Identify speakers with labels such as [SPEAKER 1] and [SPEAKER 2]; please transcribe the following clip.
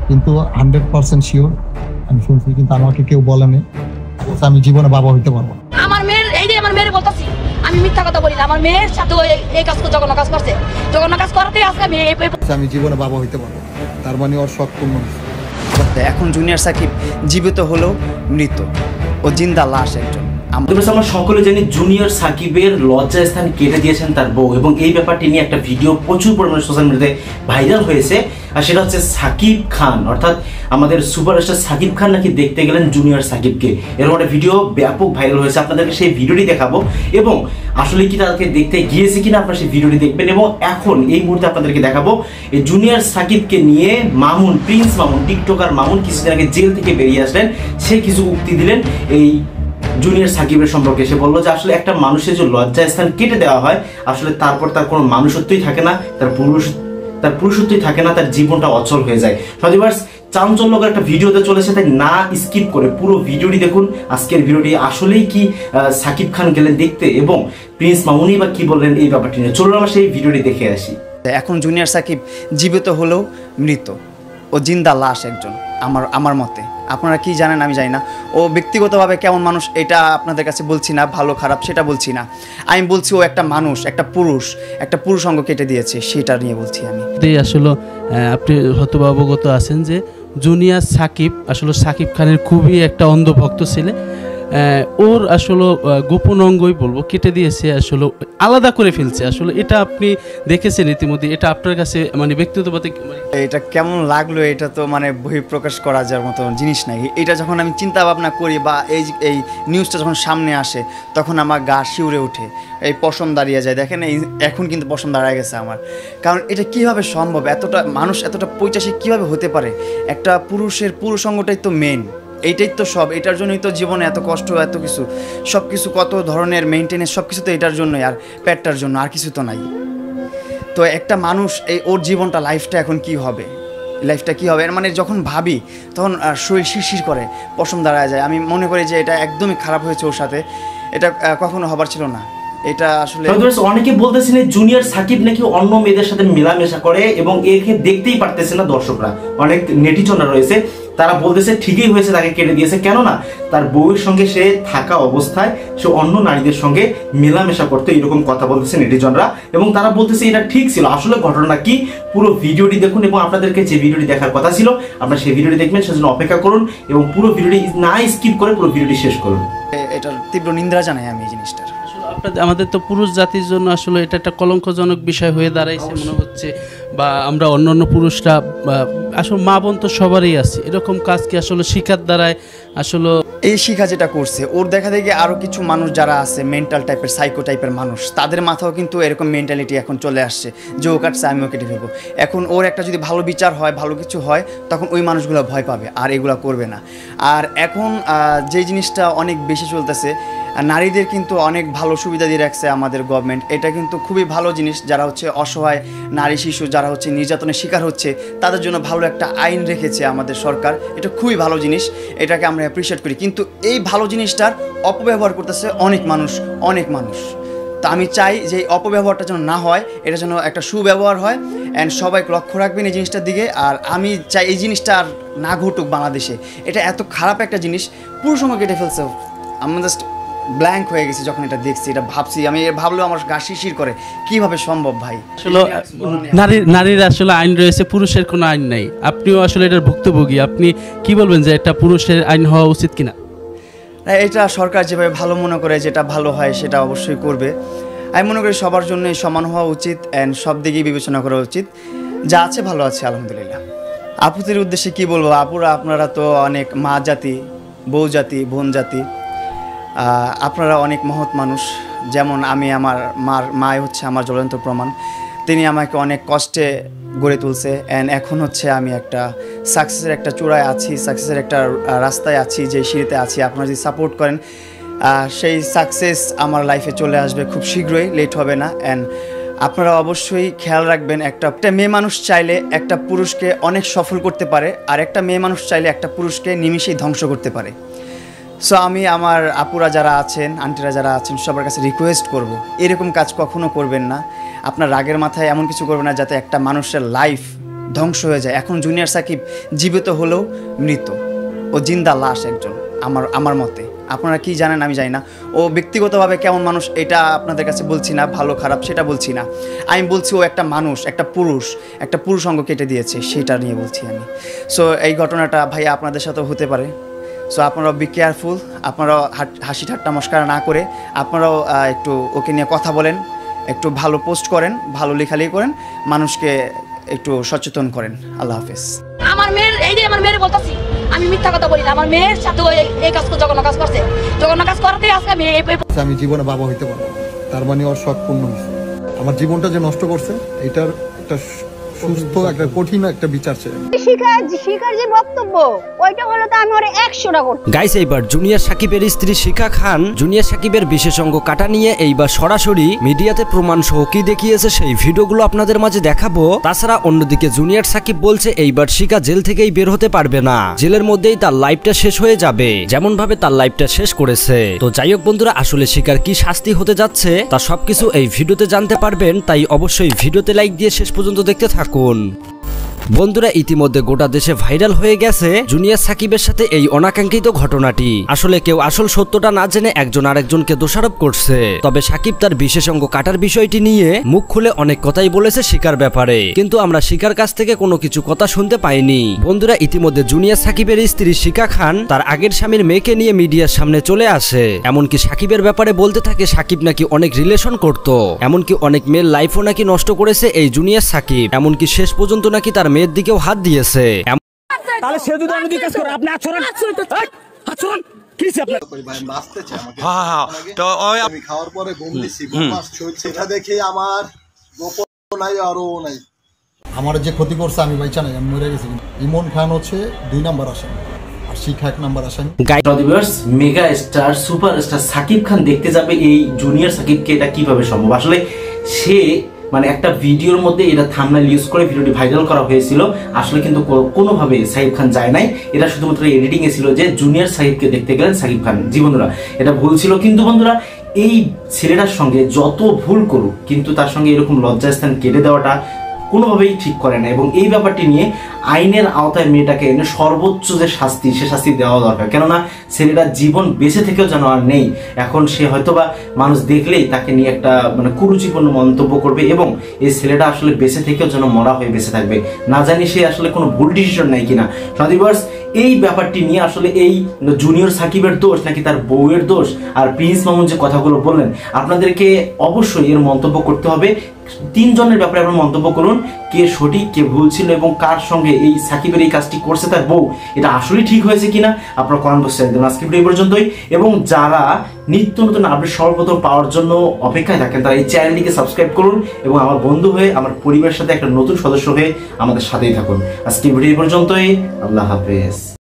[SPEAKER 1] কিন্তু 100% শিওর আমি শুনছি, কিন্তু আমাকে কেউ বলেনি আমি জীবনে বাবা হইতে পারবো।
[SPEAKER 2] আমার মেয়ের বলতাছি আমি মিথ্যা কথা বলি না। আমার মেয়ের সাথে এই কাজ জঘন্য কাজ করছে, জঘন্য কাজ করাতে আজকে
[SPEAKER 1] আমি জীবনে বাবা হইতে পারবো, তার মানে ওর শখ পূর্ণ।
[SPEAKER 3] এখন জুনিয়র সাকিব জীবিত হলেও মৃত, ও জিন্দা লাশ একজন।
[SPEAKER 4] আমরা সকলে জানি জুনিয়র সাকিবের লজ্জা স্থান কেটে দিয়েছেন তার বউ, এবং এই ব্যাপারটি নিয়ে একটা ভিডিও প্রচুর পরিমাণে সোশ্যাল মিডিয়াতে ভাইরাল হয়েছে। আর সেটা হচ্ছে সাকিব খান, অর্থাৎ আমাদের সুপারস্টার সাকিব খান নাকি দেখতে গেলেন জুনিয়র সাকিবকে, এরকম একটা ভিডিও ব্যাপক ভাইরাল হয়েছে। আপনাদেরকে সেই ভিডিওটি দেখাবো এবং আসলে কি তাদেরকে দেখতে গিয়েছে কিনা আপনারা সেই ভিডিওটি দেখবেন। এবং এখন এই মুহূর্তে আপনাদেরকে দেখাবো এই জুনিয়র সাকিবকে নিয়ে মামুন, প্রিন্স মামুন, টিকটকার মামুন কিছুদিন আগে জেল থেকে বেরিয়ে আসলেন। সে কিছু উক্তি দিলেন এই জুনিয়র সাকিবের সম্পর্কে। সে বললো যে আসলে একটা মানুষের যে লজ্জা স্থান কেটে দেওয়া হয়, আসলে তারপর তার কোনো মানুষত্বই থাকে না, তার পুরুষত্বই থাকে না, তার জীবনটা অচল হয়ে যায়। সদিবার্স চাঞ্চল্যকর একটা ভিডিওতে চলেছে, তাই না স্কিপ করে পুরো ভিডিওটি দেখুন। আজকের ভিডিওটি আসলেই কি সাকিব খান গেলেন দেখতে, এবং প্রিন্স মামুনি বা কি বললেন এই ব্যাপারটি নিয়ে, চলুন আমরা সেই ভিডিওটি দেখে আসি।
[SPEAKER 3] এখন জুনিয়র সাকিব জীবিত হলেও মৃত, ও জিন্দা লাশ একজন। আমার মতে, আপনারা কি জানেন আমি জানি না, ও ব্যক্তিগতভাবে কেমন মানুষ এটা আপনাদের কাছে বলছি না, ভালো খারাপ সেটা বলছি না। আমি বলছি ও একটা মানুষ, একটা পুরুষাঙ্গ কেটে দিয়েছে, সেটা নিয়ে বলছি আমি।
[SPEAKER 5] আসলে আপনি হয়তো অবগত আছেন যে জুনিয়র সাকিব আসলে সাকিব খানের খুবই একটা অন্ধভক্ত ছেলে। ওর আসলে গোপন অঙ্গই বলবো কেটে দিয়েছে, আসলে আলাদা করে ফেলছে। আসলে এটা আপনি দেখেছেন ইতিমধ্যে, এটা আপনার কাছে মানে ব্যক্তিগতভাবে
[SPEAKER 3] এটা কেমন লাগলো, এটা তো মানে বহিঃপ্রকাশ করা যাওয়ার মতো জিনিস নাই। এটা যখন আমি চিন্তা ভাবনা করি বা এই নিউজটা যখন সামনে আসে, তখন আমার গা শিউরে ওঠে, এই পশম দাঁড়িয়ে যায়। দেখেন এখন কিন্তু পশম দাঁড়ায় গেছে আমার, কারণ এটা কিভাবে সম্ভব, এতটা মানুষ এতটা পৈশাচিক কিভাবে হতে পারে। একটা পুরুষাঙ্গটাই তো মেন, এইটাই তো সব, এটার জন্যই তো জীবনে এত কষ্ট, এত কিছু, সব কিছু, কত ধরনের মেনটেনেন্স, সব কিছু তো এটার জন্যই, আর পেটটার জন্য, আর কিছু তো নাই। তো একটা মানুষ ওর জীবনটা, লাইফটা এখন কি হবে, মানে যখন ভাবি তখন শরীর শিরশির করে, পশম দাঁড়ায় যায়। আমি মনে করি যে এটা একদমই খারাপ হয়েছে ওর সাথে, এটা কখনো হবার ছিল না। এটা আসলে
[SPEAKER 4] অনেকে বলতেছেন জুনিয়র সাকিব নাকি অন্য মেয়েদের সাথে মেলামেশা করে, এবং একে দেখতেই পারতেছে না দর্শকরা। অনেক নেটিজনরা রয়েছে, তারা বলতেছে ঠিকই হয়েছে তাকে কেটে দিয়েছে, কেননা তার বউয়ের সঙ্গে সে থাকা অবস্থায় সে অন্য নারীদের সঙ্গে মেলামেশা করতো, এরকম কথা বলতেছে নেটিজনরা। এবং তারা বলতেছে এটা ঠিক ছিল। আসলে ঘটনা কি, পুরো ভিডিওটি দেখুন, এবং আপনাদেরকে যে ভিডিওটি দেখার কথা ছিল আপনারা সেই ভিডিওটি দেখবেন, সেজন্য অপেক্ষা করুন এবং পুরো ভিডিওটি না স্কিপ করে পুরো ভিডিওটি শেষ করুন।
[SPEAKER 3] এটার তীব্র নিন্দা জানাই আমি এই জিনিসটার।
[SPEAKER 5] আমাদের তো পুরুষ জাতির জন্য আসলে এটা একটা কলঙ্কজনক বিষয় হয়ে দাঁড়াইছে মনে হচ্ছে, বা আমরা অন্যান্য পুরুষরা আসলে মা বোন তো সবারই আছে, এরকম কাজ কি আসলে শিকার দ্বারায় আসলে
[SPEAKER 3] এই শিখা যেটা করছে, ওর দেখা দেখি আরও কিছু মানুষ যারা আছে মেন্টাল টাইপের, সাইকো টাইপের মানুষ, তাদের মাথাও কিন্তু এরকম মেন্টালিটি এখন চলে আসছে যে ও কাটছে আমিও কেটে ফেলবো। এখন ওর একটা যদি ভালো বিচার হয়, ভালো কিছু হয়, তখন ওই মানুষগুলো ভয় পাবে আর এগুলো করবে না। আর এখন যে জিনিসটা অনেক বেশি চলতেছে, নারীদের কিন্তু অনেক ভালো সুবিধা দিয়ে রাখছে আমাদের গভর্নমেন্ট, এটা কিন্তু খুবই ভালো জিনিস। যারা হচ্ছে অসহায় নারী শিশু, যারা হচ্ছে নির্যাতনের শিকার হচ্ছে, তাদের জন্য ভালো একটা আইন রেখেছে আমাদের সরকার, এটা খুবই ভালো জিনিস, এটাকে আমরা অ্যাপ্রিসিয়েট করি। কিন্তু এই ভালো জিনিসটার অপব্যবহার করতেছে অনেক মানুষ। তা আমি চাই যে এই অপব্যবহারটা যেন না হয়, এটা যেন একটা সুব্যবহার হয়, অ্যান্ড সবাই লক্ষ্য রাখবেন এই জিনিসটার দিকে। আর আমি চাই এই জিনিসটা আর না ঘটুক বাংলাদেশে। এটা এত খারাপ একটা জিনিস, পুরুষঙ্গ কেটে ফেলছে। আমি জাস্ট ব্ল্যাঙ্ক হয়ে গেছি যখন এটা দেখছি, এটা ভাবছি, আমি ভাবলেও আমার গা শিরশির করে, কিভাবে সম্ভব ভাই।
[SPEAKER 5] আসলে নারীর আসলে আইন রয়েছে, পুরুষের কোনো আইন নাই। আপনিও আসলে এটার ভুক্তভোগী, আপনি কি বলবেন যে একটা পুরুষের আইন হওয়া উচিত কিনা?
[SPEAKER 3] এটা সরকার যেভাবে ভালো মনে করে, যেটা ভালো হয় সেটা অবশ্যই করবে। আমি মনে করি সবার জন্যই সমান হওয়া উচিত, অ্যান্ড সব দিকেই বিবেচনা করা উচিত। যা আছে ভালো আছে আলহামদুলিল্লাহ। আপুদের উদ্দেশ্যে কি বলবো, আপুরা আপনারা তো অনেক মা জাতি, বউ জাতি, বোন জাতি, আপনারা অনেক মহৎ মানুষ। যেমন আমি, আমার মায় হচ্ছে আমার জ্বলন্ত প্রমাণ। তিনি আমাকে অনেক কষ্টে গড়ে তুলছে, অ্যান্ড এখন হচ্ছে আমি একটা সাকসেসের একটা চূড়ায় আছি, সাকসেসের একটা রাস্তায় আছি, যে সিঁড়িতে আছি। আপনারা যদি সাপোর্ট করেন, সেই সাকসেস আমার লাইফে চলে আসবে খুব শীঘ্রই, লেট হবে না। অ্যান্ড আপনারা অবশ্যই খেয়াল রাখবেন, একটা মেয়ে মানুষ চাইলে একটা পুরুষকে অনেক সফল করতে পারে, আর একটা মেয়ে মানুষ চাইলে একটা পুরুষকে নিমিষেই ধ্বংস করতে পারে। সো আমি আমার আপুরা যারা আছেন, আন্টিরা যারা আছেন, সবার কাছে রিকোয়েস্ট করব, এরকম কাজ কখনো করবেন না। আপনার রাগের মাথায় এমন কিছু করবেন না যাতে একটা মানুষের লাইফ ধ্বংস হয়ে যায়। এখন জুনিয়র সাকিব জীবিত হলেও মৃত, ও জিন্দা লাশ একজন আমার মতে। আপনারা কি জানেন আমি জানি না, ও ব্যক্তিগতভাবে কেমন মানুষ এটা আপনাদের কাছে বলছি না, ভালো খারাপ সেটা বলছি না, আমি বলছি ও একটা মানুষ, একটা পুরুষ অঙ্গ কেটে দিয়েছে, সেটা নিয়ে বলছি আমি। সো এই ঘটনাটা ভাইয়া আপনাদের সাথেও হতে পারে। সো আপনারাও বি কেয়ারফুল, আপনারাও হাসি ঠাট্টা মস্করা না করে আপনারাও একটু ওকে নিয়ে কথা বলেন, একটু ভালো পোস্ট করেন, ভালো লেখালেখি করেন, মানুষকে একটু সচেতন করেন। আল্লাহ হাফেজ।
[SPEAKER 2] আমার মেয়ের বলতাছি আমি মিথ্যা কথা বলি না, আমার মেয়ের সাথে এই কাজ জঘন্য কাজ করছে, জঘন্য কাজ করাতে আজকে
[SPEAKER 1] আমি জীবনে বাবা হইতে পারবো, তার মানে ওর শখ পূর্ণ হয়েছে। আমার জীবনটা যে নষ্ট করছে এটার একটা সুস্থ একটা কঠিন একটা বিচার চাই।
[SPEAKER 6] শিখার যে বক্তব্য ওইটা হলো তো আমি ওরে 100টা করব।
[SPEAKER 7] গাইস, এইবার জুনিয়র সাকিবের স্ত্রী শিখা খান জুনিয়র সাকিবের বিশেষ অঙ্গ কাটা নিয়ে এইবার সরাসরি মিডিয়াতে প্রমাণ সহ কি দেখিয়েছে সেই ভিডিওগুলো আপনাদের মাঝে দেখাবো। তাছাড়া অন্যদিকে জুনিয়র সাকিব বলছে এইবার শিখা জেল থেকেই বের হতে পারবে না, জেলের মধ্যেই তার লাইফটা শেষ হয়ে যাবে, যেমন ভাবে তার লাইফটা শেষ করেছে। তো যাই হোক বন্ধুরা, আসলে শিখার কি শাস্তি হতে যাচ্ছে তা সবকিছু এই ভিডিওতে জানতে পারবেন, তাই অবশ্যই ভিডিওতে লাইক দিয়ে শেষ পর্যন্ত দেখতে থাকুন। বন্ধুরা, ইতিমধ্যে গোটা দেশে ভাইরাল হয়ে গেছে জুনিয়র সাকিবের সাথে এই অনাকাঙ্ক্ষিত ঘটনাটি। আসলে কেউ আসল সত্যটা না জেনে একজন আরেকজনকে দোষারোপ করছে। তবে সাকিব তার বিশেষ অঙ্গ কাটার বিষয়টি নিয়ে মুখ খুলে অনেক কথাই বলেছে শিখার ব্যাপারে, কিন্তু আমরা শিখার কাছ থেকে কোনো কিছু কথা শুনতে পাইনি। বন্ধুরা, ইতিমধ্যে জুনিয়র সাকিবের স্ত্রী শিখা খান তার আগের স্বামীর মেয়েকে নিয়ে মিডিয়ার সামনে চলে আসে। এমনকি সাকিবের ব্যাপারে বলতে থাকে সাকিব নাকি অনেক রিলেশন করত, এমনকি অনেক মেয়ের লাইফও নাকি নষ্ট করেছে এই জুনিয়র সাকিব, এমনকি শেষ পর্যন্ত নাকি তার মেয়ের দিকেও হাত দিয়েছে।
[SPEAKER 8] তাহলে সে যদি আমি কাজ করে আপনি আচরণ কি আপনার
[SPEAKER 9] তো আমি খাওয়ার পরে ঘুম দিছি, সেটা দেখে আমার গোপন নাই আরো নাই।
[SPEAKER 1] আমার যে ক্ষতি করছে আমি বাইচা নাই, আমি মরে গেছি। ইমন খান হচ্ছে 2 নাম্বার আসামি আর শিখা 1 নাম্বার আসামি।
[SPEAKER 4] Mega star superstar Shakib Khan দেখতে যাবে এই জুনিয়র সাকিবকে, এটা কিভাবে সম্ভব? আসলে সে মানে একটা ভিডিওর মধ্যে এটা থাম্বনেল ইউজ করে ভিডিওটি ভাইরাল করা হয়েছিল, আসলে কিন্তু কোনোভাবে সাকিব খান যায় নাই, এটা শুধুমাত্র এডিটিং এ ছিল যে জুনিয়র সাকিবকে দেখতে গেলেন সাকিব খান। জি বন্ধুরা, এটা ভুল ছিল। কিন্তু বন্ধুরা, এই ছেলেটার সঙ্গে যত ভুল করুক কিন্তু তার সঙ্গে এরকম লজ্জাস্থান কেটে দেওয়াটা কোনোভাবেই ঠিক করে না, এবং এই ব্যাপারটি নিয়ে আইনের আওতায় মেয়েটাকে এনে সর্বোচ্চ যে শাস্তি সে শাস্তি দেওয়া দরকার। কেননা ছেলেটার জীবন বেঁচে থেকেও যেন আর নেই। এখন সে হয়তোবা মানুষ দেখলেই তাকে নিয়ে একটা মানে কুরুচিপূর্ণ মন্তব্য করবে, এবং এই ছেলেটা আসলে বেঁচে থেকেও যেন মরা হয়ে বেঁচে থাকবে। না জানি সে আসলে কোনো ভুল ডিসিশন নেয় কিনা। সন্দীপার্স, এই ব্যাপারটি নিয়ে আসলে এই জুনিয়র সাকিবের দোষ নাকি তার বউয়ের দোষ? আর প্রিন্স মামুন যে কথাগুলো বললেন, আপনাদেরকে অবশ্যই এর মন্তব্য করতে হবে। 3 জনের ব্যাপারে আপনারা মন্তব্য করুন, কে সঠিক কে ভুল ছিল, এবং কার সঙ্গে এই সাকিবের এই কাজটি করছে তার বউ, এটা আসলে ঠিক হয়েছে কিনা আপনারা কমেন্ট বক্সে জানিয়ে দেবেন। আজকে ভিডিও পর্যন্তই, এবং যারা নিত্য নতুন আপডেট সর্বপ্রথম পাওয়ার জন্য অপেক্ষায় থাকেন তারা এই চ্যানেলটিকে সাবস্ক্রাইব করুন, এবং আমার বন্ধু হয়ে আমার পরিবারের সাথে একটা নতুন সদস্য হয়ে আমাদের সাথেই থাকুন। আজকে ভিডিও পর্যন্তই, আল্লাহ হাফেজ।